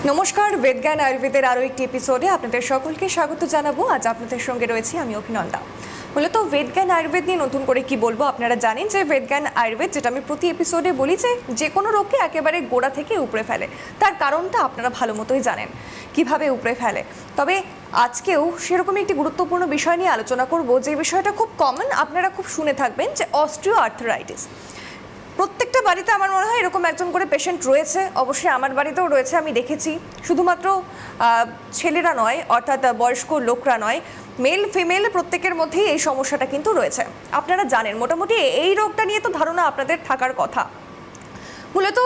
নমস্কার, বেদজ্ঞান আয়ুর্বেদের আরও একটি এপিসোডে আপনাদের সকলকে স্বাগত জানাবো। আজ আপনাদের সঙ্গে রয়েছি আমি অভিনন্দা। মূলত বেদজ্ঞান আয়ুর্বেদ নিয়ে নতুন করে কি বলবো, আপনারা জানেন যে বেদজ্ঞান আয়ুর্বেদ, যেটা আমি প্রতি এপিসোডে বলি, যে কোনো রোগকে একেবারে গোড়া থেকে উপড়ে ফেলে। তার কারণটা আপনারা ভালো মতোই জানেন কিভাবে উপড়ে ফেলে। তবে আজকেও সেরকমই একটি গুরুত্বপূর্ণ বিষয় নিয়ে আলোচনা করব, যে বিষয়টা খুব কমন, আপনারা খুব শুনে থাকবেন, যে অস্টিও আর্থ্রাইটিস। প্রত্যেকটা বাড়িতে আমার মনে হয় এরকম একজন করে পেশেন্ট রয়েছে। অবশ্যই আমার বাড়িতেও রয়েছে, আমি দেখেছি। শুধুমাত্র ছেলেরা নয়, অর্থাৎ বয়স্ক লোকরা নয়, মেল ফিমেল প্রত্যেকের মধ্যেই এই সমস্যাটা কিন্তু রয়েছে। আপনারা জানেন মোটামুটি এই রোগটা নিয়ে তো ধারণা আপনাদের থাকার কথা। মূলত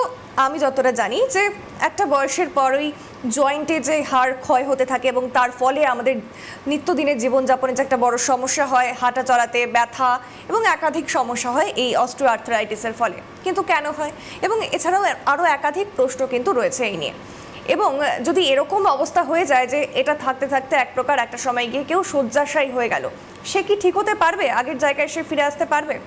আমি যতটা জানি যে একটা বয়সের পরই জয়েন্টে যে হাড় ক্ষয় হতে থাকে এবং তার ফলে আমাদের নিত্যদিনের জীবনযাপনে যে একটা বড় সমস্যা হয়, হাঁটা চলাতে ব্যথা এবং একাধিক সমস্যা হয় এই অস্টিও আর্থ্রাইটিসের ফলে। কিন্তু কেন হয়, এবং এছাড়াও আরও একাধিক প্রশ্ন কিন্তু রয়েছে এই নিয়ে। এবং যদি এরকম অবস্থা হয়ে যায় যে এটা থাকতে থাকতে এক প্রকার একটা সময় গিয়ে কেউ শয্যাশায়ী হয়ে গেল, সে কি ঠিক হতে পারবে? আগের জায়গায় সে ফিরে আসতে পারবে?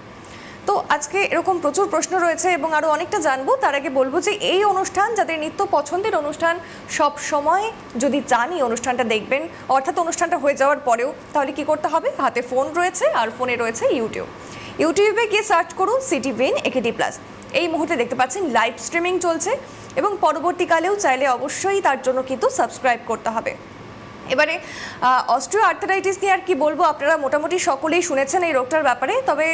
তো আজকে এরকম প্রচুর প্রশ্ন রয়েছে এবং আরও অনেকটা জানবো। তার আগে বলবো যে এই অনুষ্ঠান, যাদের নিত্য পছন্দের অনুষ্ঠান, সব সময় যদি চান এই অনুষ্ঠানটা দেখবেন, অর্থাৎ অনুষ্ঠানটা হয়ে যাওয়ার পরেও, তাহলে কি করতে হবে? হাতে ফোন রয়েছে, আর ফোনে রয়েছে ইউটিউবে গিয়ে সার্চ করুন সিটিভিএন একেডি প্লাস। এই মুহূর্তে দেখতে পাচ্ছেন লাইভ স্ট্রিমিং চলছে, এবং পরবর্তীকালেও চাইলে অবশ্যই তার জন্য কিন্তু সাবস্ক্রাইব করতে হবে। এবারে অস্টিও আর্থ্রাইটিস নিয়ে আর কি বলবো, আপনারা মোটামুটি সকলেই শুনেছেন এই রোগটার ব্যাপারে। তবে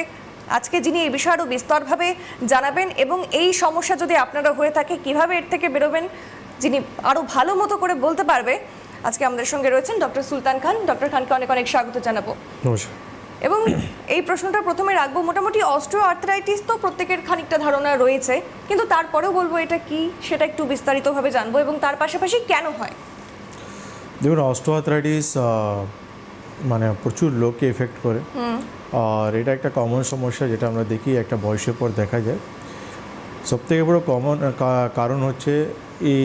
আজকে যিনি এই বিষয়ে আরও বিস্তরভাবে জানাবেন এবং এই সমস্যা যদি আপনারা হয়ে থাকে কিভাবে এর থেকে বেরোবেন, যিনি আরও ভালো মতো করে বলতে পারবে, আজকে আমাদের সঙ্গে রয়েছেন ডক্টর সুলতান খান। ডক্টর খানকে অনেক অনেক স্বাগত জানাবো। নমস্কার। এবং এই প্রশ্নটা প্রথমে রাখবো, মোটামুটি অস্টিও আর্থ্রাইটিস তো প্রত্যেকের খানিকটা ধারণা রয়েছে, কিন্তু তারপরেও বলবো এটা কি, সেটা একটু বিস্তারিতভাবে জানবো, এবং তার পাশাপাশি কেন হয়। দেখুন, অস্টিও আর্থ্রাইটিস মানে প্রচুর লোককে এফেক্ট করে, আর এটা একটা কমন সমস্যা যেটা আমরা দেখি একটা বয়সের পর দেখা যায়। সবথেকে বড় কমন কারণ হচ্ছে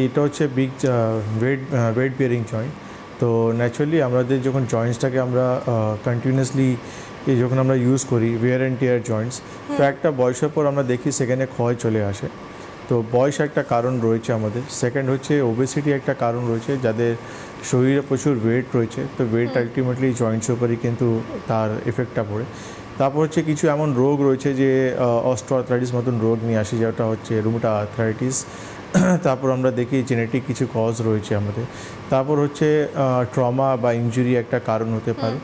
এটা হচ্ছে বিগ ওয়েট বিয়ারিং জয়েন্ট। তো ন্যাচারালি আমাদের যখন জয়েন্টসটাকে আমরা কন্টিনিউয়াসলি যখন আমরা ইউজ করি, ওয়্যার অ্যান্ড টিয়ার জয়েন্টস, তো একটা বয়সের পর আমরা দেখি সেখানে ক্ষয় চলে আসে। তো বয়স একটা কারণ রয়েছে আমাদের। সেকেন্ড হচ্ছে ওবেসিটি একটা কারণ রয়েছে, যাদের শরীরে প্রচুর ওয়েট রয়েছে, তো ওয়েট আলটিমেটলি জয়েন্টসের উপরই কিন্তু তার এফেক্টটা পড়ে। তারপর হচ্ছে কিছু এমন রোগ রয়েছে যে অস্টিও আর্থ্রাইটিস মতন রোগ নিয়ে আসে, যেটা হচ্ছে রুমেটয়েড আর্থ্রাইটিস। তারপর আমরা দেখি জেনেটিক কিছু কজ রয়েছে আমাদের। তারপর হচ্ছে ট্রমা বা ইনজুরি একটা কারণ হতে পারে,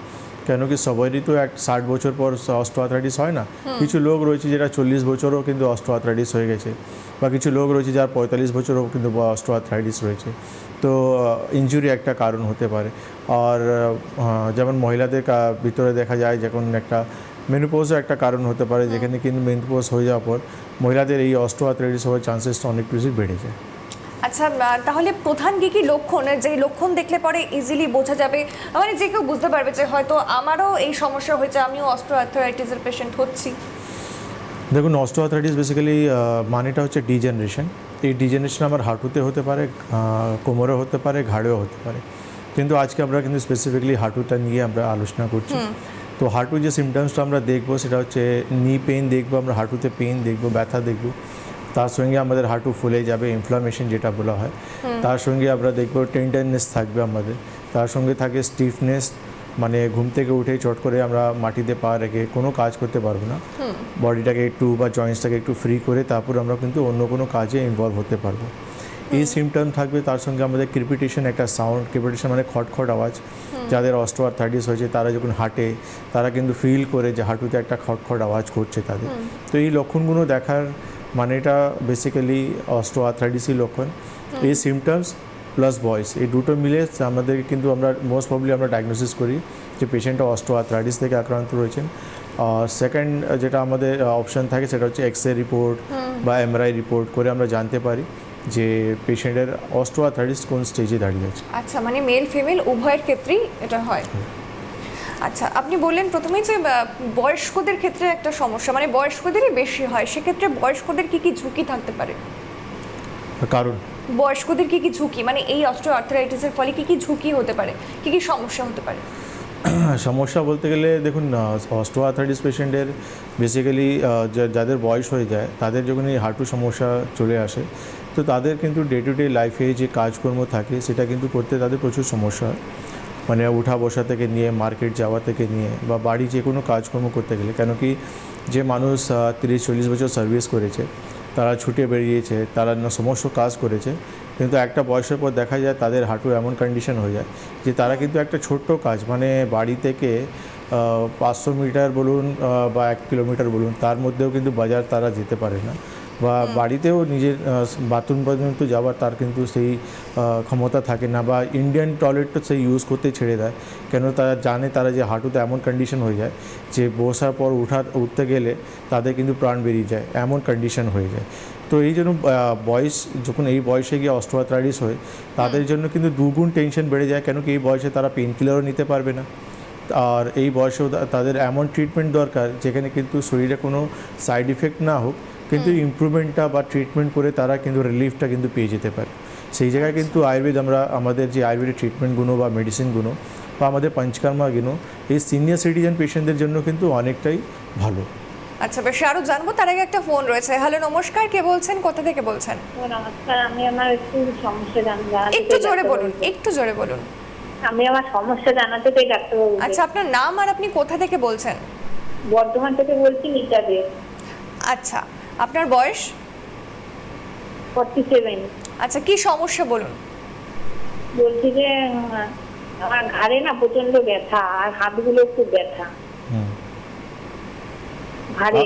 কেন কি সবারই তো 60 বছর পর অস্টিও আর্থ্রাইটিস হয় না। কিছু লোক রয়েছে যারা 40 বছরও কিন্তু অস্টিও আর্থ্রাইটিস হয়ে গেছে, বা কিছু লোক রয়েছে যারা 45 বছরও কিন্তু অস্টিও আর্থ্রাইটিস রয়েছে। তো ইনজুরি একটা কারণ হতে পারে। আর যেমন মহিলাদের ভিতরে দেখা যায় যখন একটা মেনোপজও একটা কারণ হতে পারে, যেখানে কিন্তু মেনোপজ হয়ে যাওয়ার পর মহিলাদের এই অস্টিও আর্থ্রাইটিস হওয়ার চান্সেসটা অনেক বেশি বেড়ে যায়। আচ্ছা, তাহলে প্রধান কী লক্ষণ, যে লক্ষণ দেখলে পরে ইজিলি বোঝা যাবে, মানে যে কেউ বুঝতে পারবে যে হয়তো আমারও এই সমস্যা হয়েছে, আমিও অস্টিও আর্থ্রাইটিসের পেশেন্ট হচ্ছি? দেখুন, অস্টিও আর্থ্রাইটিস বেসিক্যালি মানেটা হচ্ছে ডিজেনারেশন। এই ডিজেনারেশন আমার হাঁটুতে হতে পারে, কোমরে হতে পারে, ঘাড়েও হতে পারে, কিন্তু আজকে আমরা কিন্তু স্পেসিফিকলি হাঁটুটা নিয়ে আমরা আলোচনা করছি। তো হাঁটুর যে সিমটমসটা আমরা দেখবো সেটা হচ্ছে নি পেইন দেখবো, আমরা হাঁটুতে পেইন দেখবো, ব্যথা দেখবো। তার সঙ্গে আমাদের হাঁটু ফুলে যাবে, ইনফ্লামেশন যেটা বলা হয়। তার সঙ্গে আমরা দেখবো টেন্ডারনেস থাকবে আমাদের। তার সঙ্গে থাকে স্টিফনেস, মানে ঘুম থেকে উঠে চট করে আমরা মাটিতে পা রেখে কোনো কাজ করতে পারবো না। বডিটাকে একটু বা জয়েন্টসটাকে একটু ফ্রি করে তারপর আমরা কিন্তু অন্য কোনো কাজে ইনভলভ হতে পারবো। এই সিমটম থাকবে। তার সঙ্গে আমাদের ক্রিপিটেশন একটা সাউন্ড, ক্রিপিটেশন মানে খটখট আওয়াজ। যাদের অস্টিও আর্থ্রাইটিস হয়েছে তারা যখন হাঁটে তারা কিন্তু ফিল করে যে হাঁটুতে একটা খটখট আওয়াজ করছে তাদের। তো এই লক্ষণগুলো দেখার মানে এটা বেসিক্যালি অস্টিও আর্থ্রাইটিসই লক্ষণ। এই সিমটমস প্লাস ভয়েস, এই দুটো মিলে আমাদের কিন্তু আমরা মোস্ট প্রবলি আমরা ডায়াগনোসিস করি যে পেশেন্টটা অস্টিও আর্থ্রাইটিস থেকে আক্রান্ত রয়েছেন। সেকেন্ড যেটা আমাদের অপশান থাকে সেটা হচ্ছে এক্স রে রিপোর্ট বা এমআরআই রিপোর্ট করে আমরা জানতে পারি যে পেশেন্টের অস্টিও আর্থ্রাইটিস কোন স্টেজে দাঁড়িয়ে আছে। আচ্ছা, মানে মেল ফিমেল উভয়ের ক্ষেত্রেই এটা হয়। আচ্ছা, আপনি বললেন প্রথমেই যে বয়স্কদের ক্ষেত্রে একটা সমস্যা, মানে বয়স্কদেরই বেশি হয়, সেক্ষেত্রে বয়স্কদের কি কি ঝুঁকি থাকতে পারে? কারণ বয়স্কদের কি কি ঝুঁকি, মানে এই অস্টিও আর্থ্রাইটিসের ফলে কি কি ঝুঁকি হতে পারে, কি কি সমস্যা হতে পারে? সমস্যা বলতে গেলে দেখুন অস্টিওআর্থ্রাইটিস পেশেন্টের বেসিক্যালি যাদের বয়স হয়ে যায় তাদের যখন এই হাঁটু সমস্যা চলে আসে তো তাদের কিন্তু ডে টু ডে লাইফে যে কাজকর্ম থাকে সেটা কিন্তু করতে তাদের প্রচুর সমস্যা হয়, মানে উঠা বসা থেকে নিয়ে মার্কেট যাওয়া থেকে নিয়ে বা বাড়ি যে কোনো কাজকর্ম করতে গেলে, কেন কি যে মানুষ 30-40 বছর সার্ভিস করেছে, তারা ছুটে বেরিয়েছে, তারা সমস্ত কাজ করেছে, কিন্তু একটা বয়সের পর দেখা যায় তাদের হাঁটু এমন কন্ডিশন হয়ে যায় যে তারা কিন্তু একটা ছোট্ট কাজ, মানে বাড়ি থেকে 500 মিটার বলুন বা 1 কিলোমিটার বলুন, তার মধ্যেও কিন্তু বাজার তারা যেতে পারে না, বা বাড়িতেও নিজের বাথরুম পর্যন্ত যাওয়ার তার কিন্তু সেই ক্ষমতা থাকে না, বা ইন্ডিয়ান টয়লেট তো সেই ইউজ করতে ছেড়ে দেয়, কেন তারা জানে তারা যে হাঁটুতে এমন কন্ডিশন হয়ে যায় যে বসার পর উঠতে গেলে তাদের কিন্তু প্রাণ বেরিয়ে যায়, এমন কন্ডিশন হয়ে যায়। তো এই জন্য বয়স যখন এই বয়সে গিয়ে অস্টিওআর্থ্রাইটিস হয় তাদের জন্য কিন্তু দুগুণ টেনশন বেড়ে যায়, কেন কি এই বয়সে তারা পেন কিলারও নিতে পারবে না, আর এই বয়সেও তাদের এমন ট্রিটমেন্ট দরকার যেখানে কিন্তু শরীরে কোনো সাইড ইফেক্ট না হোক, কিন্তু ইমপ্রুভমেন্টটা বা ট্রিটমেন্ট করে তারা কিন্তু রিলিফটা কিন্তু পেয়ে যেতে পারে। সেই জায়গায় কিন্তু আয়ুর্বেদ, আমরা আমাদের যে আয়ুর্বেদিক ট্রিটমেন্টগুলো বা মেডিসিনগুলো বা আমাদের পঞ্চকর্মাগুলো এই সিনিয়র সিটিজেন পেশেন্টদের জন্য কিন্তু অনেকটাই ভালো। আচ্ছা, বেশ, আরো জানবো তার আগে একটা ফোন রয়েছে। হ্যালো, নমস্কার, কে বলছেন, কোথা থেকে বলছেন? নমস্কার, আমি আমার একটু সমস্যা জানাতে একটু জোরে বলুন, একটু জোরে বলুন। আমি আমার সমস্যা জানাতে চাই ডাক্তারবাবু। আচ্ছা, আপনার নাম আর আপনি কোথা থেকে বলছেন? বর্ধমান থেকে বলছি, নিতা দে। আচ্ছা, আপনার বয়স? 47। আচ্ছা, কি সমস্যা বলুন। বলছি যে আমার ঘাড়ে না প্রচন্ড ব্যথা আর হাতগুলো খুব ব্যথা। ঘাড়ে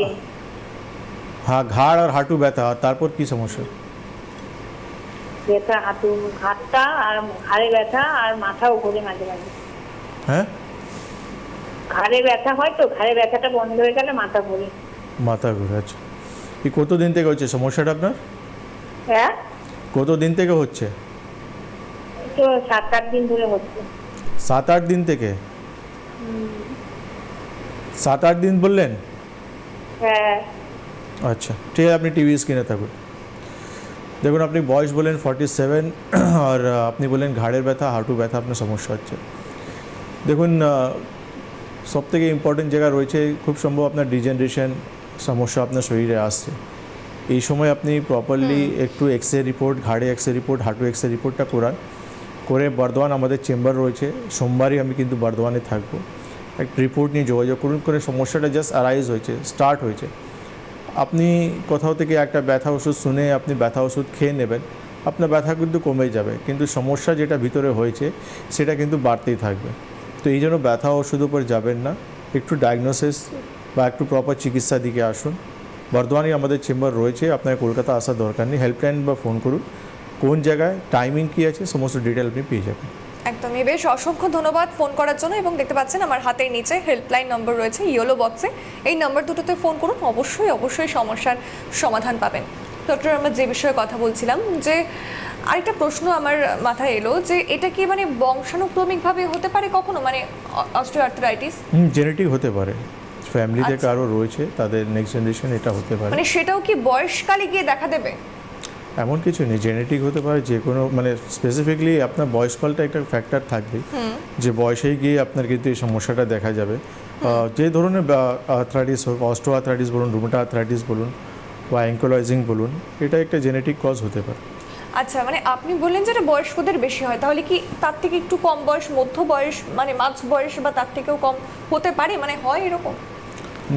হ্যাঁ, ঘাড় আর হাঁটু ব্যথা, আর তারপর কি সমস্যা? ব্যথা, হাতটা আর ঘাড়ে ব্যথা আর মাথাও ঘোরে মাঝে মাঝে। হ্যাঁ, ঘাড়ে ব্যথা হয় তো, ঘাড়ে ব্যথাটা বন্ধ হয়ে গেলে মাথা ঘোরে। মাথা ঘুরে। আচ্ছা, এই কতদিন থেকে হচ্ছে সমস্যাটা আপনার? হ্যাঁ, কতদিন থেকে হচ্ছে? তো 7-8 দিন ধরে হচ্ছে। 7-8 দিন থেকে? 7-8 দিন বললেন? হ্যাঁ। আচ্ছা, ঠিক আছে, আপনি টিভি স্ক্রিনে থাকুন। দেখুন, আপনি বয়স বলেন 47 আর আপনি বলেন ঘাড়ের ব্যথা, হাঁটু ব্যথা আপনার সমস্যা হচ্ছে। দেখুন, সবথেকে ইম্পর্টেন্ট জায়গা রয়েছে, খুব সম্ভব আপনার ডিজেনারেশন সমস্যা আপনার শরীরে আসছে। এই সময় আপনি প্রপারলি একটু এক্সরে রিপোর্ট, ঘাড়ে এক্সরে রিপোর্ট, হাঁটু এক্সরে রিপোর্টটা করে বর্ধমান আমাদের চেম্বার রয়েছে, সোমবারই আমি কিন্তু বর্ধমানে থাকবো। একটা রিপোর্ট নিয়ে যোগাযোগ করুন, করে সমস্যাটা জাস্ট অ্যারাইজ হয়েছে, স্টার্ট হয়েছে, আপনি কোথাও থেকে একটা ব্যথা ওষুধ শুনে আপনি ব্যথা ওষুধ খেয়ে নেবেন, আপনার ব্যথা কিন্তু কমে যাবে, কিন্তু সমস্যা যেটা ভিতরে হয়েছে সেটা কিন্তু বাড়তেই থাকবে। তো এই জন্য ব্যথা ওষুধ উপর যাবেন না, একটু ডায়াগনোসিস বা একটু প্রপার চিকিৎসার দিকে আসুন। বর্ধমানে আমাদের চেম্বার রয়েছে, আপনার কলকাতা আসার দরকার নেই, হেল্পলাইন বা ফোন করুন, কোন জায়গায় টাইমিং কী আছে সমস্ত ডিটেল আপনি পেয়ে যাবেন। একদমই, বেশ, অসংখ্য ধন্যবাদ ফোন করার জন্য। এবং দেখতে পাচ্ছেন আমার হাতের নিচে হেল্পলাইন নম্বর রয়েছে ইয়েলো বক্সে, এই নাম্বার দুটোতে ফোন করুন, অবশ্যই সমস্যার সমাধান পাবেন। ডক্টর, আমরা যে বিষয়ে কথা বলছিলাম, যে আরেকটা প্রশ্ন আমার মাথায় এলো, যে এটা কি মানে বংশানুক্রমিকভাবে হতে পারে কখনো, মানে অস্টিওআর্থ্রাইটিস? জেনেটিক হতে পারে, ফ্যামিলিতে আচ্ছা। কারো রয়েছে, তাদের নেক্সট জেনারেশন এটা হতে পারে। মানে সেটাও কি বয়সকালে গিয়ে দেখা দেবে? এমন কিছু নেই, জেনেটিক হতে পারে যে কোনো, মানে স্পেসিফিকলি আপনার বয়সকালটা একটা ফ্যাক্টর থাকবে, যে বয়সে গিয়ে আপনার কিন্তু এই সমস্যাটা দেখা যাবে। যে ধরনের আর্থ্রাইটিস হোক, অস্টিওআর্থ্রাইটিস বলুন, রুমেটয়েড আর্থ্রাইটিস বলুন বা অ্যাঙ্কোলয়েজিং বলুন, এটা একটা জেনেটিক কজ হতে পারে। আচ্ছা, মানে আপনি বললেন যে এটা বয়স্কদের বেশি হয়, তাহলে কি তার থেকে একটু কম বয়স, মধ্য বয়স, মানে মাঝ বয়স বা তার থেকেও কম হতে পারে, মানে হয় এরকম?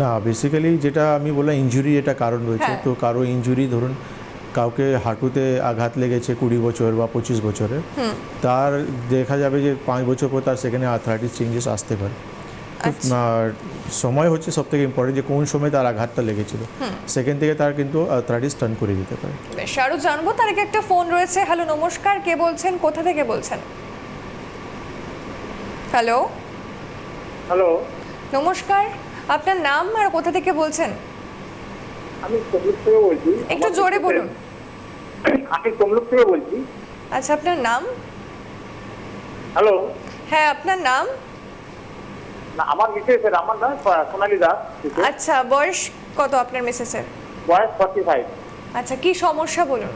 না, বেসিক্যালি যেটা আমি বললাম ইনজুরি, এটা কারণ রয়েছে। হ্যাঁ। তো কারো ইনজুরি, ধরুন কাউকে হাঁটুতে আঘাত লেগেছে 20 বছর বা 25 বছরে, তার দেখা যাবে যে 5 বছর পর তার সেখানে আর্থ্রাইটিস চেঞ্জেস আসতে পারে। আর সময় হচ্ছে সবথেকে ইম্পর্টেন্ট, যে কোন সময় তার আঘাতটা লেগেছিল, সেখান থেকে তার কিন্তু আর্থ্রাইটিস টার্ন করে দিতে পারে। বেশ, আরো জানবো তার আগে একটা ফোন রয়েছে। হ্যালো, নমস্কার, কে বলছেন, কোথা থেকে বলছেন? হ্যালো। হ্যালো, নমস্কার, আপনার নাম আর কোথা থেকে বলছেন? আমি তমলুক থেকে বলছি। একটু জোরে বলুন। আমি তমলুক থেকে বলছি। আচ্ছা, আপনার নাম? হ্যালো। হ্যাঁ, আপনার নাম? না, আমার মিসেসের, আমার নাম সোনালী দাস। আচ্ছা, বয়স কত আপনার মিসেসের? বয়স 45। আচ্ছা, কি সমস্যা বলুন।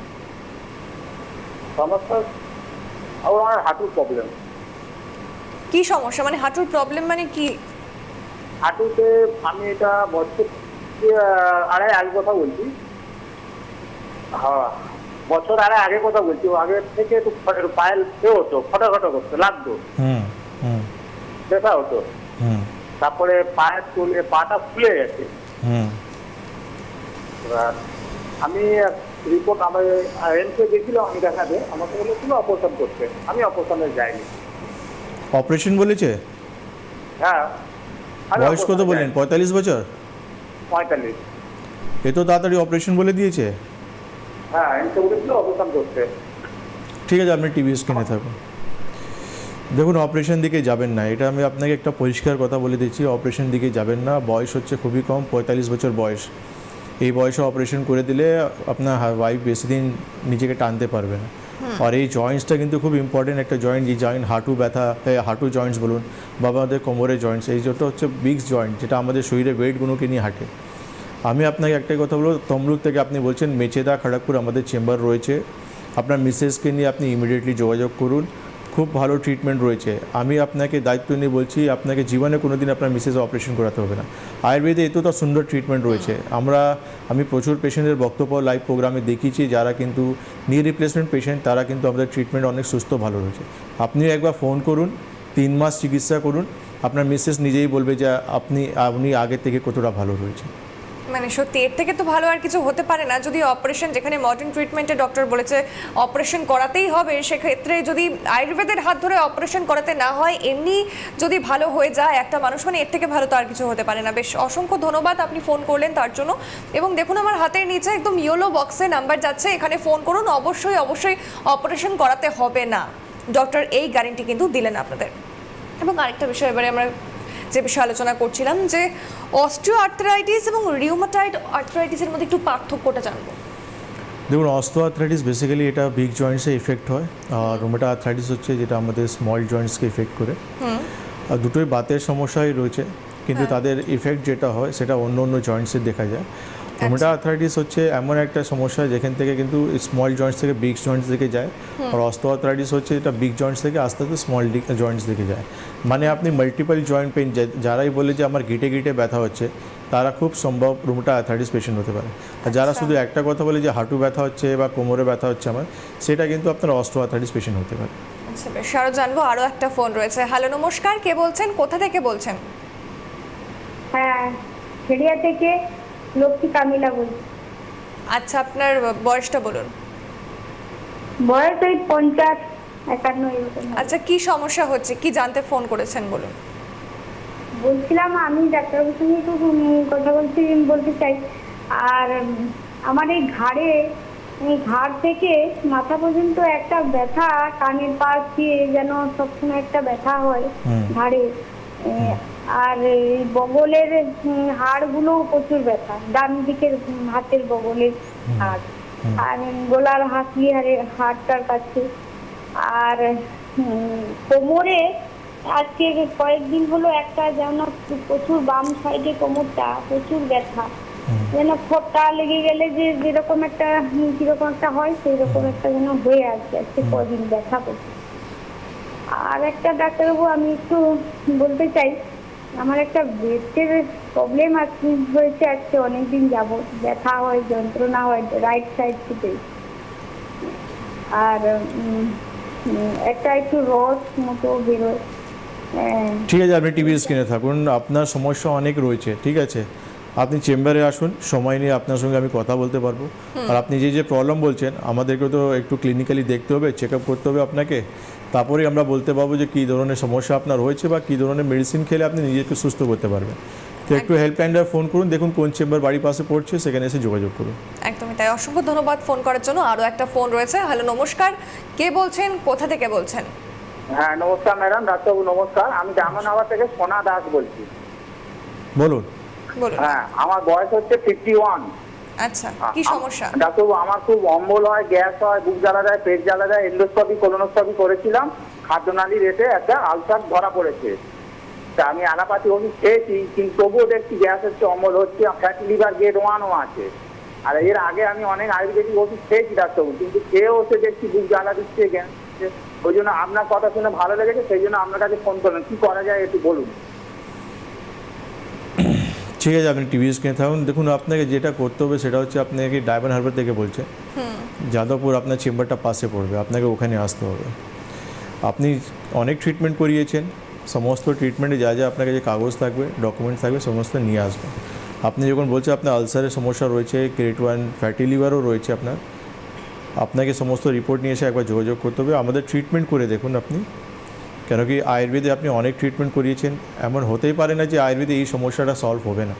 সমস্যা আমার হাঁটুর প্রবলেম। কি কি সমস্যা, মানে হাঁটুর প্রবলেম মানে কি? হাঁটুতে আমি এটা বছর আগে কথা বলছি। হ্যাঁ, বছর আগে কথা বলছি। আগে থেকে একটু পায়ের হতো, খটাখটা করতো, লাগতো, হুম হুম ব্যথা হতো। হুম তারপরে পায়ের তুলে পাটা ফুলে গেছে। হুম এবার আমি রিপোর্ট আমার এমসে গেছিলাম, আমি দেখাতে, আমাকে বলেছিল অপারেশন করতে। আমি অপারেশনে যাইনি। অপারেশন বলেছে? হ্যাঁ, আমি বয়স কত operation বললেন? যাইনি। 45 বছর? 45। এত তাড়াতাড়ি অপারেশন বলে দিয়েছে? হ্যাঁ, এমসে বলেছিল অপারেশন করতে। ঠিক আছে, আপনি টিভি স্ক্রিনে থাকুন। দেখুন, অপারেশন দিকে যাবেন না, এটা আমি আপনাকে একটা পরিষ্কার কথা বলে দিচ্ছি। অপারেশন দিকে যাবেন না, বয়স হচ্ছে খুবই কম, 45 বছর বয়স। এই বয়সে অপারেশন করে দিলে আপনার ওয়াইফ বেশি দিন নিজেকে টানতে পারবে না। আর এই জয়েন্টসটা কিন্তু খুব ইম্পর্টেন্ট একটা জয়েন্ট, যে জয়েন্ট হাঁটু ব্যথা, হাঁটু জয়েন্টস বলুন বা আমাদের কোমরের জয়েন্টস, এই যেটা হচ্ছে বিগ জয়েন্ট, যেটা আমাদের শরীরে ওয়েটগুলোকে নিয়ে হাঁটে। আমি আপনাকে একটাই কথা বলবো, তমলুক থেকে আপনি বলছেন, মেচেদা খড়গপুর আমাদের চেম্বার রয়েছে। আপনার মিসেসকে নিয়ে আপনি ইমিডিয়েটলি যোগাযোগ করুন, খুব ভালো ট্রিটমেন্ট রয়েছে। আমি আপনাকে দায়িত্ব নিয়ে বলছি, আপনাকে জীবনে কোনো দিন আপনার মিসেস অপারেশন করাতে হবে না। আয়ুর্বেদে এতটা সুন্দর ট্রিটমেন্ট রয়েছে। আমি প্রচুর পেশেন্টের বক্তব্য লাইভ প্রোগ্রামে দেখিয়েছি, যারা কিন্তু নি রিপ্লেসমেন্ট পেশেন্ট, তারা কিন্তু আমাদের ট্রিটমেন্ট অনেক সুস্থ ভালো রয়েছে। আপনিও একবার ফোন করুন, 3 মাস চিকিৎসা করুন, আপনার মিসেস নিজেই বলবে যে আপনি আগের থেকে কতটা ভালো রয়েছে। মানে সত্যি এর থেকে তো ভালো আর কিছু হতে পারে না। যদি অপারেশন, যেখানে মডার্ন ট্রিটমেন্টে ডক্টর বলেছে অপারেশন করাতেই হবে, সেক্ষেত্রে যদি আয়ুর্বেদের হাত ধরে অপারেশন করাতে না হয়, এমনি যদি ভালো হয়ে যায় একটা মানুষ, মানে এর থেকে ভালো তো আর কিছু হতে পারে না। বেশ, অসংখ্য ধন্যবাদ আপনি ফোন করলেন তার জন্য। এবং দেখুন, আমার হাতের নিচে একদম ইয়েলো বক্সে নাম্বার যাচ্ছে, এখানে ফোন করুন। অবশ্যই অবশ্যই অপারেশন করাতে হবে না, ডক্টর এই গ্যারেন্টি কিন্তু দিলেন আপনাদের। এবং আরেকটা বিষয়, এবারে আমরা যে বিষয়ে আলোচনা করছিলাম, যে অস্টিও আর্থ্রাইটিস এবং রিউমাটয়েড আর্থ্রাইটিসের মধ্যে একটু পার্থক্যটা জানবো। দেখুন, অস্টিও আর্থ্রাইটিস বেসিক্যালি এটা বিগ জয়েন্টসে ইফেক্ট হয়, আর রুমেটা আর্থ্রাইটিস হচ্ছে যেটা আমাদের স্মল জয়েন্টসকে ইফেক্ট করে। আর দুটোই বাতের সমস্যাই রয়েছে, কিন্তু তাদের ইফেক্ট যেটা হয় সেটা অন্য অন্য জয়েন্টসে দেখা যায়। রুমেটা আর্থ্রাইটিস হচ্ছে এমন একটা সমস্যা যেখান থেকে কিন্তু স্মল জয়েন্টস থেকে বিগ জয়েন্টস দিকে যায়, আর অস্টিও আর্থ্রাইটিস হচ্ছে এটা বিগ জয়েন্টস থেকে আস্তে আস্তে স্মল জয়েন্টস দিকে যায়। মানে আপনি মাল্টিপল জয়েন্ট পেইন, যারাই বলে যে আমার গিটে গিটে ব্যথা হচ্ছে, তারা খুব সম্ভব রুমেটা আর্থ্রাইটিস পেশেন্ট হতে পারে। আর যারা শুধু একটা কথা বলে যে হাঁটু ব্যথা হচ্ছে বা কোমরে ব্যথা হচ্ছে আমার, সেটা কিন্তু আপনার অস্টিও আর্থ্রাইটিস পেশেন্ট হতে পারে। আচ্ছা, বেশ, আরও জানবো। আরও একটা ফোন রয়েছে। হ্যালো, নমস্কার, কে বলছেন, কোথা থেকে বলছেন? হ্যাঁ, ফেরিয়া থেকে লক্ষ্মী কামিলা বলছি। আচ্ছা, আপনার বয়সটা বলুন। বয়স ওই 50, 51 এরকম হবে। আচ্ছা, কি সমস্যা হচ্ছে, কি জানতে ফোন করেছেন বলুন। বলছিলাম, আমি ডাক্তারবাবুর সঙ্গে একটু কথা বলতে চাই। আর আমার এই ঘাড় থেকে মাথা পর্যন্ত একটা ব্যথা, কানের পাশ দিয়ে যেন সবসময় একটা ব্যথা হয় ঘাড়ে। আর এই বগলের হাড়গুলো প্রচুর ব্যথা, ডান দিকের হাতের বগলের হাড়, আর গলার হাড়টার কাছে। আর কোমরে আজকে কয়েকদিন হলো একটা যেন প্রচুর বাম সাইডে কোমরটা প্রচুর ব্যথা, যেন ফোঁটা লেগে গেলে যে যেরকম একটা কিরকম একটা হয়, সেই রকম একটা যেন হয়ে আসছে আজকে কদিন ব্যথা করছে। আর একটা ডাক্তারবাবু, আমি একটু বলতে চাই, আমার একটা ব্রেস্টের প্রবলেম হয়েছে আজকে অনেকদিন যাবত, ব্যথা হয়, যন্ত্রণা হয় রাইট সাইড থেকে। আর একটা একটু রস মতো বেরোয়। ঠিক আছে, আপনি টিভি স্ক্রিনে থাকুন, আপনার সমস্যা অনেক রয়েছে, ঠিক আছে। আপনি চেম্বারে আসুন, সময় নিয়ে আপনার সঙ্গে আমি কথা বলতে পারবো। আর আপনি যে প্রবলেম বলছেন, আমাদেরকে তো একটু ক্লিনিক্যালি দেখতে হবে, চেক আপ করতে হবে আপনাকে, তারপরেই আমরা বলতে পারবো যে কী ধরনের সমস্যা আপনার হয়েছে বা কী ধরনের মেডিসিন খেলে আপনি নিজেকে সুস্থ করতে পারবেন। তো একটু হেল্পলাইনটা ফোন করুন, দেখুন কোন চেম্বার বাড়ির পাশে পড়ছে, সেখানে এসে যোগাযোগ করুন। একদমই তাই, অসংখ্য ধন্যবাদ ফোন করার জন্য। আরও একটা ফোন রয়েছে। হ্যালো, নমস্কার, কে বলছেন, কোথা থেকে বলছেন? হ্যাঁ, নমস্কার ম্যাডাম, ডাক্তারবাবু নমস্কার। আমি জামানগর থেকে সোনা দাস বলছি। বলুন। বলুন। হ্যাঁ, আমার বয়স হচ্ছে 51। আচ্ছা, কি সমস্যা? ডাক্তারবাবু, আমার খুব অম্বল হয়, গ্যাস হয়, বুক জ্বালা দেয়, পেট জ্বালা দেয়, এন্ডোস্কপি কোলোনোস্কপি করেছিলাম, খাদ্যনালী রেটে একটা আলসার ধরা পড়েছে। তা আমি অ্যালোপ্যাথি ওষুধ খেয়েছি, কিন্তু তবুও দেখছি গ্যাস হচ্ছে, অম্বল হচ্ছে, ফ্যাটি লিভার গ্রেড 1ও আছে। আর এর আগে আমি অনেক আয়ুর্বেদিক ওষুধ খেয়েছি ডাক্তারবাবু, কিন্তু খেয়েও সে দেখছি বুক জ্বালা দিচ্ছে, হচ্ছে। ওই জন্য আপনার কথা শুনে ভালো লেগেছে, সেই জন্য আপনার কাছে ফোন করলাম। কি করা যায় একটু বলুন। ঠিক আছে, আপনি টিভি স্ক্রিনে থাকুন। দেখুন, আপনাকে যেটা করতে হবে সেটা হচ্ছে, আপনাকে ডায়মন্ড হারবার থেকে বলছে, যাদবপুর আপনার চেম্বারটা পাশে পড়বে, আপনাকে ওখানে আসতে হবে। আপনি অনেক ট্রিটমেন্ট করিয়েছেন, সমস্ত ট্রিটমেন্টে যা যা আপনার কাছে কাগজ থাকবে, ডকুমেন্টস থাকবে, সমস্ত নিয়ে আসবেন। আপনি যখন বলছেন আপনার আলসারের সমস্যা রয়েছে, গ্রেড 1 ফ্যাটি লিভারও রয়েছে আপনাকে সমস্ত রিপোর্ট নিয়ে এসে একবার যোগাযোগ করতে হবে। আমাদের ট্রিটমেন্ট করে দেখুন আপনি, কেন কি আয়ুর্বেদে আপনি অনেক ট্রিটমেন্ট করিয়েছেন, এমন হতেই পারে না যে আয়ুর্বেদে এই সমস্যাটা সলভ হবে না।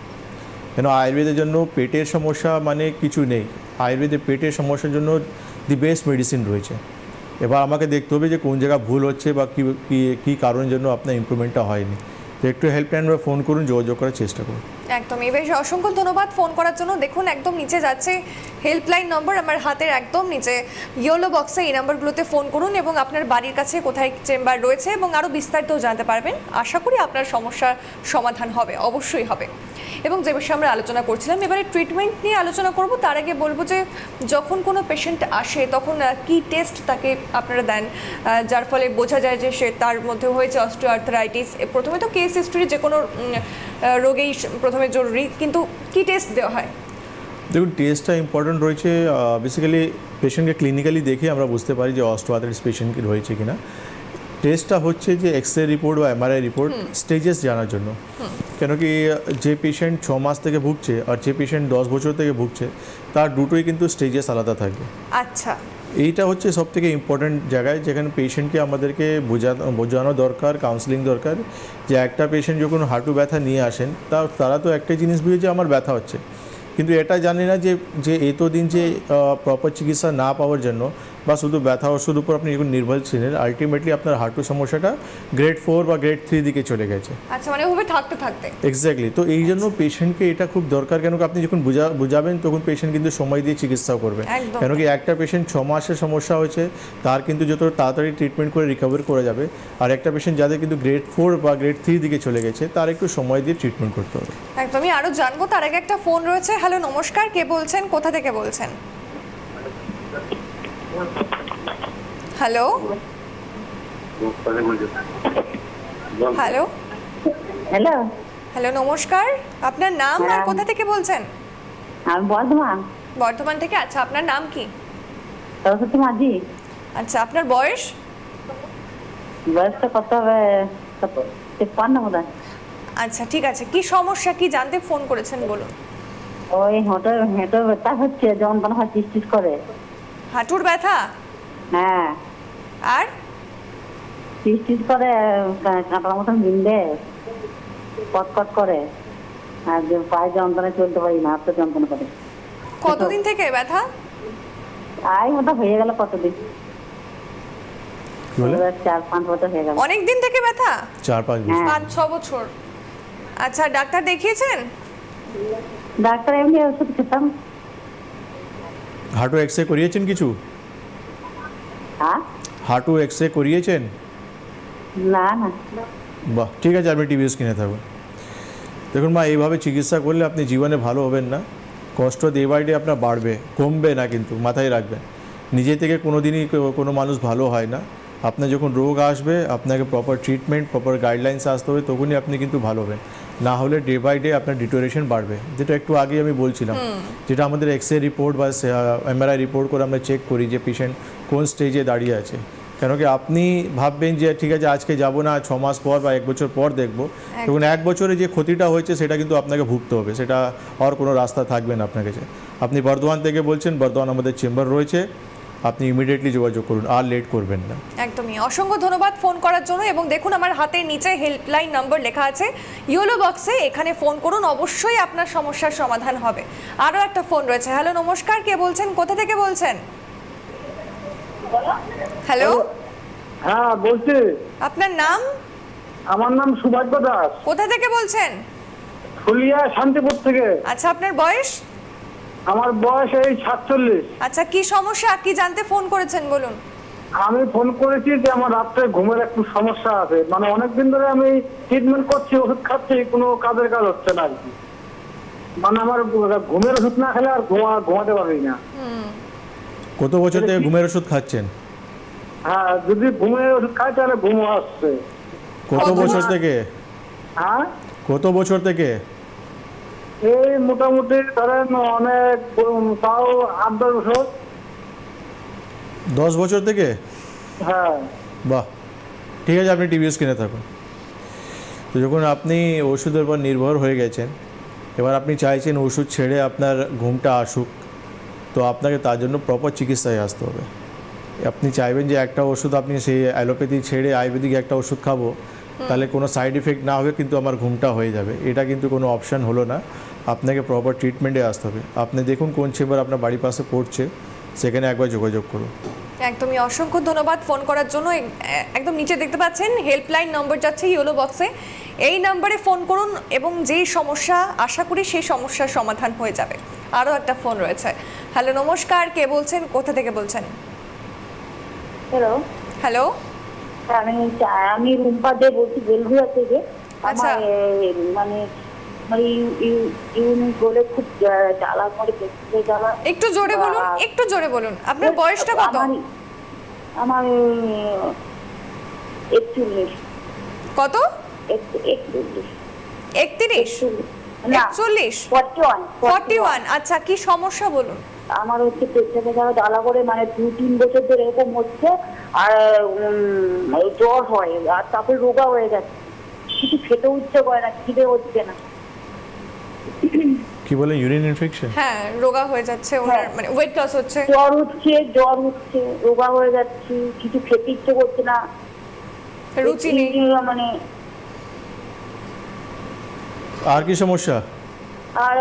কেন আয়ুর্বেদের জন্য পেটের সমস্যা মানে কিছু নেই, আয়ুর্বেদে পেটের সমস্যার জন্য দি বেস্ট মেডিসিন রয়েছে। এবার আমাকে দেখতে হবে যে কোন জায়গা ভুল হচ্ছে বা কী কারণের জন্য আপনার ইমপ্রুভমেন্টটা হয়নি। তো একটু হেল্পলাইন ফোন করুন, যোগাযোগ করার চেষ্টা করুন। একদমই, বেশ অসংখ্য ধন্যবাদ ফোন করার জন্য। দেখুন একদম নিচে যাচ্ছে হেল্পলাইন নম্বর, আমার হাতের একদম নিচে ইয়েলো বক্সে, এই নাম্বারগুলোতে ফোন করুন এবং আপনার বাড়ির কাছে কোথায় চেম্বার রয়েছে এবং আরও বিস্তারিত জানতে পারবেন। আশা করি আপনার সমস্যার সমাধান হবে, অবশ্যই হবে। এবং যে বিষয়ে আমরা আলোচনা করছিলাম, এবারে ট্রিটমেন্ট নিয়ে আলোচনা করব। তার আগে বলবো যে যখন কোনো পেশেন্ট আসে তখন কি টেস্ট তাকে আপনারা দেন, যার ফলে বোঝা যায় যে সে তার মধ্যে হয়েছে অস্টিওআর্থ্রাইটিস। প্রথমে তো কেস হিস্ট্রি যে কোনো রোগেই প্রথমে জরুরি, কিন্তু কি টেস্ট দেওয়া হয়? দেখুন, টেস্টটা ইম্পর্টেন্ট রয়েছে। বেসিক্যালি পেশেন্টকে ক্লিনিক্যালি দেখে আমরা বুঝতে পারি যে অস্টিওআর্থ্রাইটিস পেশেন্ট কি রয়েছে কিনা। টেস্টটা হচ্ছে যে এক্স রে রিপোর্ট বা এমআরআই রিপোর্ট, স্টেজেস জানার জন্য। কেন কি যে পেশেন্ট 6 মাস থেকে ভুগছে আর যে পেশেন্ট 10 বছর থেকে ভুগছে, তার দুটোই কিন্তু স্টেজেস আলাদা থাকবে। আচ্ছা, এইটা হচ্ছে সবথেকে ইম্পর্ট্যান্ট জায়গায়, যেখানে পেশেন্টকে আমাদেরকে বোঝানো দরকার, কাউন্সিলিং দরকার। যে একটা পেশেন্ট যখন হাঁটু ব্যথা নিয়ে আসেন, তারা তো একটাই জিনিস বুঝে যে আমার ব্যথা হচ্ছে, কিন্তু এটা জানি না যে এতদিন যে প্রপার চিকিৎসা না পাওয়ার জন্য বা শুধু ব্যথা ওষুধ উপর আপনি যখন নির্ভরশীল, আলটিমেটলি আপনার হাঁটু সমস্যাটা গ্রেড 4 বা গ্রেড 3 দিকে চলে গেছে। আচ্ছা, মানে ওভাবে থাকতে থাকতে। এক্স্যাক্টলি। তো এই জন্য পেশেন্টকে এটা খুব দরকার, কেন কি আপনি যখন বুঝাবেন তখন পেশেন্ট কিন্তু সময় দিয়ে চিকিৎসাও করবে। একদম। কেন কি একটা পেশেন্ট 6 মাসের সমস্যা হয়েছে, তার কিন্তু যত তাড়াতাড়ি ট্রিটমেন্ট করে রিকভার করে যাবে। আর একটা পেশেন্ট যাদের কিন্তু গ্রেড 4 বা গ্রেড 3 দিকে চলে গেছে, তার একটু সময় দিয়ে ট্রিটমেন্ট করতে হবে। একদমই, আরও জানবো। তার আগে একটা ফোন রয়েছে। হ্যালো, নমস্কার, কে বলছেন, কোথা থেকে বলছেন? হ্যালো হ্যালো হ্যালো, হ্যালো, নমস্কার, আপনার নাম আর হ্যাঁ। কোথা থেকে বলছেন? আমি বর্ধমান, বর্ধমান থেকে। আচ্ছা, আপনার নাম কি? সরস্বতী মাঝি। আচ্ছা, আপনার বয়স? বয়সটা কত হবে? 53 বোধ হয়। আচ্ছা, ঠিক আছে, কি সমস্যা, কি জানতে ফোন করেছেন বলুন। ওই হেঁটো ব্যথা হচ্ছে, যন্ত্রণা হয়, চিস করে। হাঁটুর ব্যথা? হ্যাঁ, আর চিস করে, কাঁটার মতন বিন্দে, কটকট করে। আর যে পায়ে যন্ত্রণা, চলতে পারি না, হাতে যন্ত্রণা করে। কতদিন থেকে ব্যথা? মতো হয়ে গেল কতদিন, কি বলে? 4-5 বছর হয়ে গেল। অনেক দিন থেকে ব্যথা? 4-5 বছর। হ্যাঁ। 5-6 বছর। আচ্ছা, ডাক্তার দেখিয়েছেন? ডাক্তার এমনি ওষুধ খেতাম। হাঁটু এক্স রে করিয়েছেন কিছু? হ্যাঁ, হাঁটু এক্স রে করিয়েছেন? না না। বাহ, ঠিক আছে, আপনি টিভি স্ক্রিনে থাকুন। দেখুন মা, এইভাবে চিকিৎসা করলে আপনি জীবনে ভালো হবেন না। কষ্ট ডে বাই ডে আপনার বাড়বে, কমবে না, কিন্তু মাথায় রাখবেন। নিজে থেকে কোনো দিনই কোনো মানুষ ভালো হয় না। আপনার যখন রোগ আসবে, আপনাকে প্রপার ট্রিটমেন্ট, প্রপার গাইডলাইন্স আসতে হবে, তখনই আপনি কিন্তু ভালো হবেন। না হলে ডে বাই ডে আপনার ডিটোরেশন বাড়বে, যেটা একটু আগে আমি বলছিলাম। যেটা আমাদের এক্স রে রিপোর্ট বা এমআরআই রিপোর্ট করে আমরা চেক করি যে পেশেন্ট কোন স্টেজে দাঁড়িয়ে আছে। কেন কি আপনি ভাববেন যে ঠিক আছে আজকে যাব না, 6 মাস পর বা 1 বছর পর দেখব, তখন 1 বছরে যে ক্ষতিটা হয়েছে সেটা কিন্তু আপনাকে ভুগতে হবে, সেটা আর কোনো রাস্তা থাকবে না আপনার কাছে। আপনি বর্ধমান থেকে বলছেন, বর্ধমান আমাদের চেম্বার রয়েছে, আপনি ইমিডিয়েটলি যোগাযোগ করুন, আর লেট করবেন না। একদমই, অসংখ্য ধন্যবাদ ফোন করার জন্য। এবং দেখুন, আমার হাতের নিচে হেল্পলাইন নম্বর লেখা আছে ইয়েলো বক্সে, এখানে ফোন করুন, অবশ্যই আপনার সমস্যার সমাধান হবে। আরও একটা ফোন রয়েছে। হ্যালো, নমস্কার, কে বলছেন, কোথা থেকে বলছেন? হ্যালো, হ্যাঁ বলছি। আপনার নাম? আমার নাম সুভাগ্য দাস, কোথা থেকে বলছেন? ফুলিয়া শান্তিপুর থেকে। আচ্ছা, আপনার বয়স? আমার বয়স এই 47। আচ্ছা, কি সমস্যা, কি জানতে ফোন করেছেন বলুন। আমি ফোন করেছি যে আমার রাত্রে ঘুমের একটু সমস্যা আছে, মানে অনেকদিন ধরে আমি ট্রিটমেন্ট করছি, ওষুধ খাচ্ছি, কোনো কাজের কাজ হচ্ছে না আর কি। মানে আমার ঘুমের ওষুধ না খেলে আর ঘুমাতে পারি না। কত বছর থেকে ঘুমের ওষুধ খাচ্ছেন? হ্যাঁ, যদি ঘুমের ওষুধ খাই তাহলে ঘুমও আসছে। কত বছর থেকে? হ্যাঁ, কত বছর থেকে? এই মোটামুটি ধরেন অনেক, তাও 8-10 বছর। 10 বছর থেকে? হ্যাঁ। বাহ, ঠিক আছে, আপনি টিভিএস কিনে থাকুন। তো যখন আপনি ওষুধের উপর নির্ভর হয়ে গেছেন, এবার আপনি চাইছেন ওষুধ ছেড়ে আপনার ঘুমটা আসুক, তো আপনাকে তার জন্য প্রপার চিকিৎসায় আসতে হবে। আপনি চাইবেন যে একটা ওষুধ আপনি সেই অ্যালোপ্যাথি ছেড়ে আয়ুর্বেদিক একটা ওষুধ খাবো, তাহলে কোনো সাইড এফেক্ট না হবে কিন্তু আমার ঘুমটা হয়ে যাবে, এটা কিন্তু কোনো অপশান হলো না। আপনাকে প্রপার ট্রিটমেন্টে আসতে হবে। আপনি দেখুন কোন চেম্বার আপনার বাড়ির পাশে পড়ছে, সেখানে একবার যোগাযোগ করুন। একদমই অসংখ্য ধন্যবাদ ফোন করার জন্য। একদম নিচে দেখতে পাচ্ছেন হেল্পলাইন নম্বর যাচ্ছে ইয়েলো বক্সে, এই নম্বরে ফোন করুন এবং যেই সমস্যা, আশা করি সেই সমস্যার সমাধান হয়ে যাবে। আরও একটা ফোন রয়েছে। হ্যালো, নমস্কার, কে বলছেন, কোথা থেকে বলছেন? হ্যালো, হ্যালো, আমি রুম্পা দে বলছি, বেলঘুয়া থেকে। আচ্ছা। আমার মানে ইউনিট বলে খুব জ্বালা করে, পেটে জ্বালা। একটু জোরে বলুন, একটু জোরে বলুন। আপনার বয়সটা কত? আমার 41। কত? 41। 31? 41? 41? আচ্ছা, কি সমস্যা বলুন। আমার হচ্ছে পেটে জ্বালা করে, মানে 2-3 বছর ধরে এরকম হচ্ছে। আর জ্বর হয়, আর তারপরে রোগা হয়ে যাচ্ছে, কিছু খেতে ইচ্ছে করে না, খিদে হচ্ছে না। কি বলে, ইউরিন ইনফেকশন? হ্যাঁ, রোগা হয়ে যাচ্ছে ওনার, হ্যাঁ। মানে ওয়েট লস হচ্ছে। জ্বর হচ্ছে, রোগা হয়ে যাচ্ছে, কিছু খেতে ইচ্ছে করছে না, রুচি নেই। মানে। আর কি সমস্যা? আর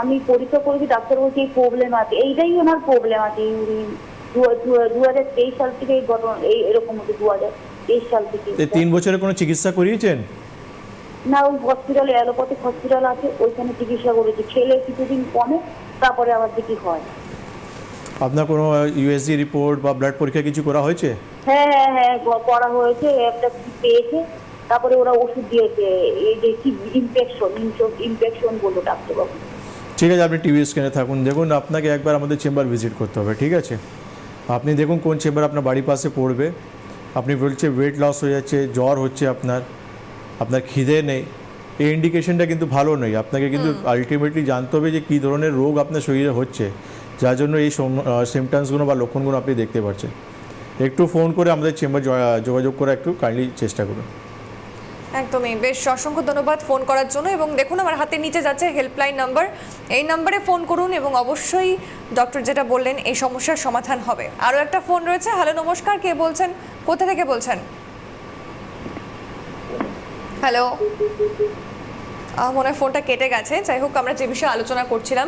আমি পরীক্ষা করেছি, ডাক্তার বলছে এই প্রবলেম আছে, এইটাই আমার প্রবলেম আছে। ইউরিন 2023 সাল থেকে এই ঘটনা, এরকম হচ্ছে 2023 সাল থেকে। এই 3 বছরে কোনো চিকিৎসা করিয়েছেন? না, ওই হসপিটালে, অ্যালোপ্যাথিক হসপিটাল আছে, ওইখানে চিকিৎসা করেছি। খেলে কিছুদিন কমে, তারপরে আবার দেখি হয়। আপনার কোনো ইউএসজি রিপোর্ট বা ব্লাড পরীক্ষা কিছু করা হয়েছে? হ্যাঁ, করা হয়েছে, একটা পেয়েছে, তারপরে ওরা ওষুধ দিয়েছে, এই যে কি ইনফেকশন বললো ডাক্তারবাবু। ঠিক আছে, আপনি টিভি স্ক্রিনে থাকুন। দেখুন, আপনাকে একবার আমাদের চেম্বার ভিজিট করতে হবে, ঠিক আছে? আপনি দেখুন কোন চেম্বার আপনার বাড়ির পাশে পড়বে। আপনি বলছে ওয়েট লস হয়ে যাচ্ছে, জ্বর হচ্ছে, আপনার খিদে নেই, এই ইন্ডিকেশনটা কিন্তু ভালো নয়। আপনাকে কিন্তু আলটিমেটলি জানতে হবে যে কী ধরনের রোগ আপনার শরীরে হচ্ছে, যার জন্য এই সিমটমসগুলো বা লক্ষণগুলো আপনি দেখতে পাচ্ছেন। একটু ফোন করে আমাদের চেম্বার যোগাযোগ করে একটু কাইন্ডলি চেষ্টা করুন। একদমই, বেশ অসংখ্য ধন্যবাদ ফোন করার জন্য। এবং দেখুন, আমার হাতের নিচে যাচ্ছে হেল্পলাইন নাম্বার, এই নাম্বারে ফোন করুন এবং অবশ্যই ডক্টর যেটা বললেন এই সমস্যার সমাধান হবে। আরও একটা ফোন রয়েছে। হ্যালো, নমস্কার, কে বলছেন, কোথা থেকে বলছেন? হ্যালো, মনে হয় ফোনটা কেটে গেছে। যাই হোক, আমরা যে বিষয়ে আলোচনা করছিলাম,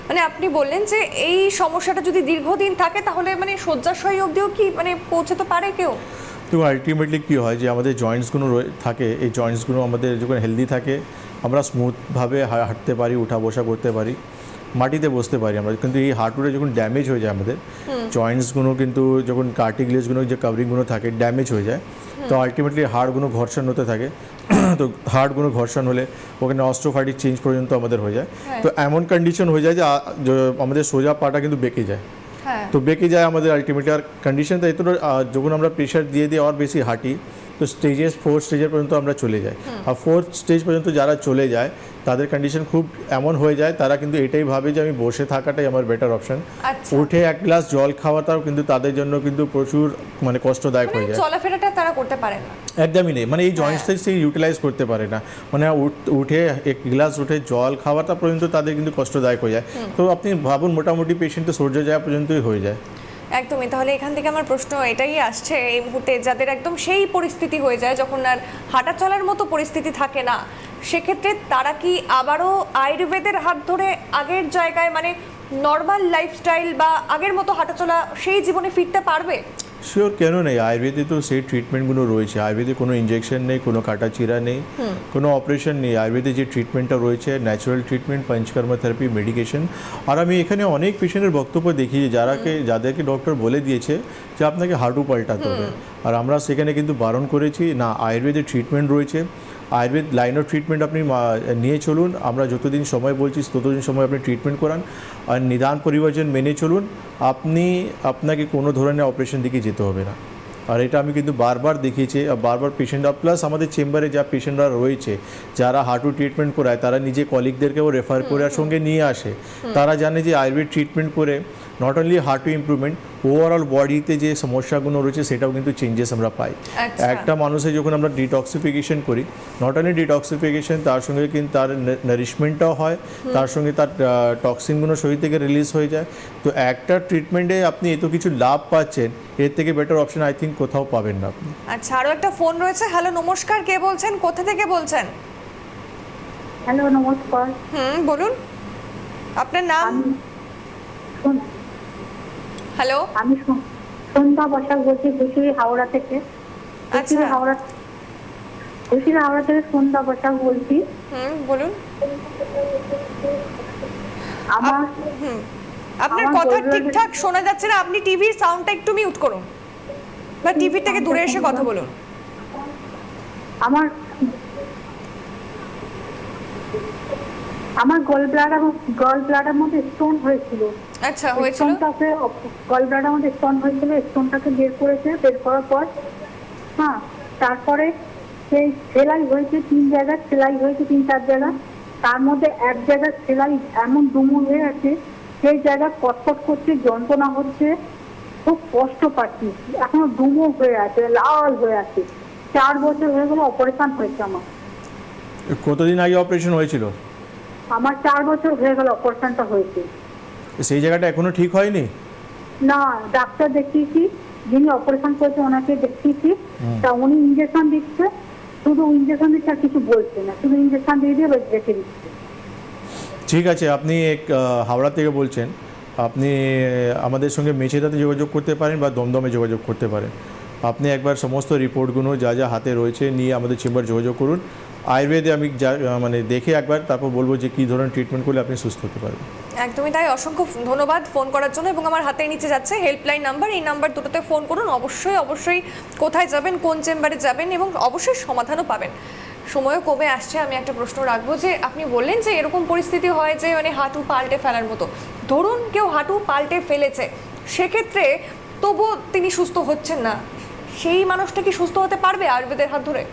মানে আপনি বললেন যে এই সমস্যাটা যদি দীর্ঘদিন থাকে তাহলে মানে শয্যাশয়ী অবধিও কি মানে পৌঁছতে পারে কেউ? তো আলটিমেটলি কী হয় যে আমাদের জয়েন্টসগুলো থাকে, এই জয়েন্টসগুলো আমাদের যখন হেলদি থাকে আমরা স্মুথভাবে হাঁটতে পারি, উঠা বসা করতে পারি, মাটিতে বসতে পারি আমরা। কিন্তু এই হাঁটুরে যখন ড্যামেজ হয়ে যায় আমাদের জয়েন্টসগুলো, কিন্তু যখন কার্টিলেজগুলো যে কাভারিংগুলো থাকে ড্যামেজ হয়ে যায়, তো আলটিমেটলি হাড়গুলো ঘর্ষণ হতে থাকে। তো হাড়গুলো ঘর্ষণ হলে ওখানে অস্ট্রোফাইটিক চেঞ্জ পর্যন্ত আমাদের হয়ে যায়। তো এমন কন্ডিশন হয়ে যায় যে আমাদের সোজা পাটা কিন্তু বেঁকে যায়। তো বেঁকে যায় আমাদের আলটিমেটলি। আর কন্ডিশনটা এতটা, যখন আমরা প্রেশার দিয়ে আর বেশি হাঁটি, তো 4 স্টেজের পর্যন্ত আমরা চলে যাই। আর 4th স্টেজ পর্যন্ত যারা চলে যায় তাদের কন্ডিশন খুব এমন হয়ে যায়, তারা কিন্তু এটাই ভাবে যে আমি বসে থাকাটাই আমার বেটার অপশন। উঠে এক গ্লাস জল খাওয়াটাও কিন্তু তাদের জন্য কিন্তু প্রচুর মানে কষ্টদায়ক হয়ে যায়। চলাফেরাটা তারা করতে পারে না, একদমই নেই, মানে এই জয়েন্টসটাই সেই ইউটিলাইজ করতে পারে না। মানে উঠে এক গ্লাস উঠে জল খাওয়াটা পর্যন্ত তাদের কিন্তু কষ্টদায়ক হয়ে যায়। তো আপনি ভাবুন, মোটামুটি পেশেন্টের সূর্য যাওয়া পর্যন্তই হয়ে যায়। একদমই। তাহলে এখান থেকে আমার প্রশ্ন এটাই আসছে, এই মুহূর্তে যাদের একদম সেই পরিস্থিতি হয়ে যায় যখন আর হাঁটা চলার মতো পরিস্থিতি থাকে না, সেক্ষেত্রে তারা কি আবারও আয়ুর্বেদের হাত ধরে আগের জায়গায় মানে নর্মাল লাইফস্টাইল বা আগের মতো হাঁটাচলা সেই জীবনে ফিরতে পারবে? শিওর, কেন নেই? আয়ুর্বেদে তো সেই ট্রিটমেন্টগুলো রয়েছে। আয়ুর্বেদে কোনো ইঞ্জেকশন নেই, কোনো কাটাচিরা নেই, কোনো অপারেশন নেই। আয়ুর্বেদে যে ট্রিটমেন্টটা রয়েছে natural treatment, Panchakarma therapy, medication. আর আমি এখানে অনেক পেশেন্টের বক্তব্য দেখি যাদেরকে ডক্টর বলে দিয়েছে যে আপনাকে হাঁটু পাল্টাতে হবে, আর আমরা সেখানে কিন্তু বারণ করেছি না, আয়ুর্বেদের ট্রিটমেন্ট রয়েছে, আয়ুর্বেদ লাইন অফ ট্রিটমেন্ট আপনি নিয়ে চলুন। আমরা যতদিন সময় বলছি ততদিন সময় আপনি ট্রিটমেন্ট করান, আর নিদান পরিবর্জন মেনে চলুন। আপনাকে কোনো ধরনের অপারেশন দিকে যেতে হবে না। আর এটা আমি কিন্তু বারবার দেখিয়েছি, আর বারবার পেশেন্টরা প্লাস আমাদের চেম্বারে যা পেশেন্টরা রয়েছে যারা হাঁটু ট্রিটমেন্ট করায় তারা নিজে কলিগদেরকেও রেফার করে আর সঙ্গে নিয়ে আসে। তারা জানে যে আয়ুর্বেদ ট্রিটমেন্ট করে নট অনলি হার্টু ইমপ্রুভমেন্ট, ওভারঅল বডিতে যে সমস্যাগুলো রয়েছে সেটাও কিন্তু চেঞ্জেস আমরা পাই। আচ্ছা। একটা মানুষের যখন আমরা ডিটক্সিফিকেশন করি, নট অনলি ডিটক্সিফিকেশন, তার সঙ্গে কিন্তু তার নারিশমেন্টটাও হয়, তার সঙ্গে তার টক্সিনগুলো শরীর থেকে রিলিজ হয়ে যায়। তো একটা ট্রিটমেন্টে আপনি এত কিছু লাভ পাচ্ছেন, এর থেকে বেটার অপশন আই থিঙ্ক কোথাও পাবেন না আপনি। আচ্ছা, আরও একটা ফোন রয়েছে। হ্যালো, নমস্কার, কে বলছেন, কোথা থেকে বলছেন? হ্যালো, নমস্কার। বলুন আপনার নাম। শোন- হ্যালো। আমি সন্ধ্যা বসাক বলছি, ঘুষুরি হাওড়া থেকে। আচ্ছা। ঘুষুরি হাওড়া থেকে সন্ধ্যা বসাক বলছি। বলুন। আমার আপনার আমার কথা গভীর- ঠিকঠাক শোনা যাচ্ছে না, আপনি টিভির সাউন্ডটা একটু মিউট করুন বা টিভি থেকে দূরে এসে কথা বলুন। আমার গল ব্লাডার মধ্যে স্টোন হয়েছিল। আচ্ছা, হয়েছিল। গল ব্লাডার মধ্যে স্টোন হয়েছিল, স্টোনটাকে বের করেছে। বের করার পর তারপরে সেই সেলাই হয়েছে 3 জায়গা, সেলাই হয়েছে 3-4 জায়গা। তার মধ্যে এক জায়গায় সেলাই এমন ডুমুর হয়ে আছে, সেই জায়গায় কটকট করছে, যন্ত্রণা হচ্ছে, খুব কষ্ট পাচ্ছি। এখনো ডুমুর হয়ে আছে, লাল হয়ে আছে। 4 বছর হয়ে গেল অপারেশন হয়েছে আমার। কতদিন আগে অপারেশন হয়েছিল? আমার 4 বছর হয়ে গেল অপারেশনটা হয়েছে। সেই জায়গাটা এখনো ঠিক হয়নি? না, ডাক্তার দেখিয়েছি, যিনি অপারেশন করেছে ওনাকে দেখিয়েছি। তা উনি ইঞ্জেকশন দিচ্ছে, শুধু ইঞ্জেকশন দিচ্ছে, আর কিছু বলছে না, শুধু ইঞ্জেকশন দিয়ে রেখে দিচ্ছে। ঠিক আছে, আপনি হাওড়া থেকে বলছেন, আপনি আমাদের সঙ্গে মেচেদাতে যোগাযোগ করতে পারেন বা দমদমে যোগাযোগ করতে পারেন। আপনি একবার সমস্ত রিপোর্টগুলো যা যা হাতে রয়েছে নিয়ে আমাদের চেম্বার যোগাযোগ করুন। আয়ুর্বেদে আমি যা দেখে একবার তারপর বলবো যে কী ধরনের ট্রিটমেন্ট করলে আপনি সুস্থ হতে পারবেন। একদমই তাই। অসংখ্য ধন্যবাদ ফোন করার জন্য। এবং আমার হাতের নিচে যাচ্ছে হেল্পলাইন নাম্বার, এই নাম্বার দুটোতে ফোন করুন। অবশ্যই কোথায় যাবেন, কোন চেম্বারে যাবেন, এবং অবশ্যই সমাধানও পাবেন। সময়ও কমে আসছে, আমি একটা প্রশ্ন রাখবো যে আপনি বললেন যে এরকম পরিস্থিতি হয় যে হাঁটু পাল্টে ফেলার মতো। ধরুন কেউ হাঁটু পাল্টে ফেলেছে, সেক্ষেত্রে তবুও তিনি সুস্থ হচ্ছেন না, সেই মানুষটা কি সুস্থ হতে পারবে আয়ুর্বেদের হাত ধরে?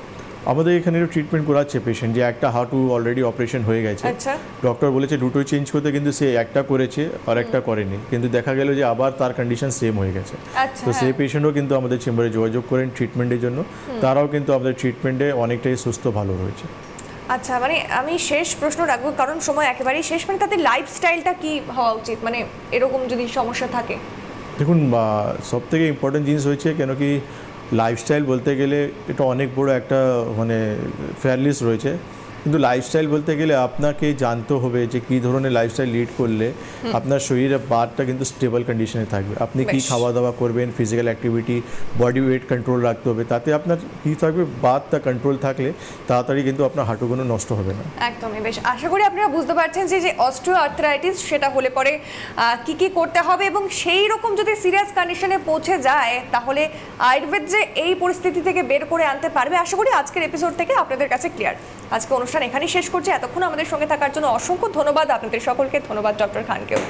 আমাদের এখানে ট্রিটমেন্ট করাচ্ছে পেশেন্ট, যে একটা হাঁটু অলরেডি অপারেশন হয়ে গেছে, আচ্ছা। ডক্টর বলেছে দুটোই চেঞ্জ করতে, কিন্তু সে একটা করেছে আর একটা করেনি, কিন্তু দেখা গেল যে আবার তার কন্ডিশন সেম হয়ে গেছে। আচ্ছা, তো সেই পেশেন্টও কিন্তু আমাদের চেম্বারে যোগাযোগ করেন ট্রিটমেন্টের জন্য, তারাও কিন্তু আমাদের ট্রিটমেন্টে অনেকটাই সুস্থ ভালো রয়েছে। আচ্ছা, আমি শেষ প্রশ্ন রাখবো, কারণ সময় একেবারেই শেষ। তাদের লাইফস্টাইলটা কি হওয়া উচিত, এরকম যদি সমস্যা থাকে? দেখুন, সব থেকে ইম্পর্টেন্ট জিনিস হয়েছে কেন কি লাইফস্টাইল বলতে গেলে এটা অনেক বড় একটা ফেয়ারলিস রয়েছে, কিন্তু লাইফস্টাইল বলতে গেলে আপনাকে জানতে হবে যে কী ধরনের লাইফস্টাইল লিড করলে আপনার শরীরের বাতটা কিন্তু স্টেবল কন্ডিশনে থাকবে। আপনি কী খাওয়া দাওয়া করবেন, physical activity, body weight control রাখতে হবে, তাতে আপনার কী থাকবে, বাতটা কন্ট্রোল থাকলে তাড়াতাড়ি কিন্তু আপনার হাঁটুগুলো নষ্ট হবে না। একদমই। বেশ, আশা করি আপনারা বুঝতে পারছেন যে অস্টিও আর্থ্রাইটিস সেটা হলে পরে কি করতে হবে, এবং সেই রকম যদি সিরিয়াস কন্ডিশনে পৌঁছে যায় তাহলে আয়ুর্বেদ যে এই পরিস্থিতি থেকে বের করে আনতে পারবে। আশা করি আজকের এপিসোড থেকে আপনাদের কাছে ক্লিয়ার। আজকে অনুষ্ঠান এখানেই শেষ করছি। এতক্ষণ আমাদের সঙ্গে থাকার জন্য অসংখ্য ধন্যবাদ আপনাদের সকলকে। ধন্যবাদ ডক্টর খানকেও।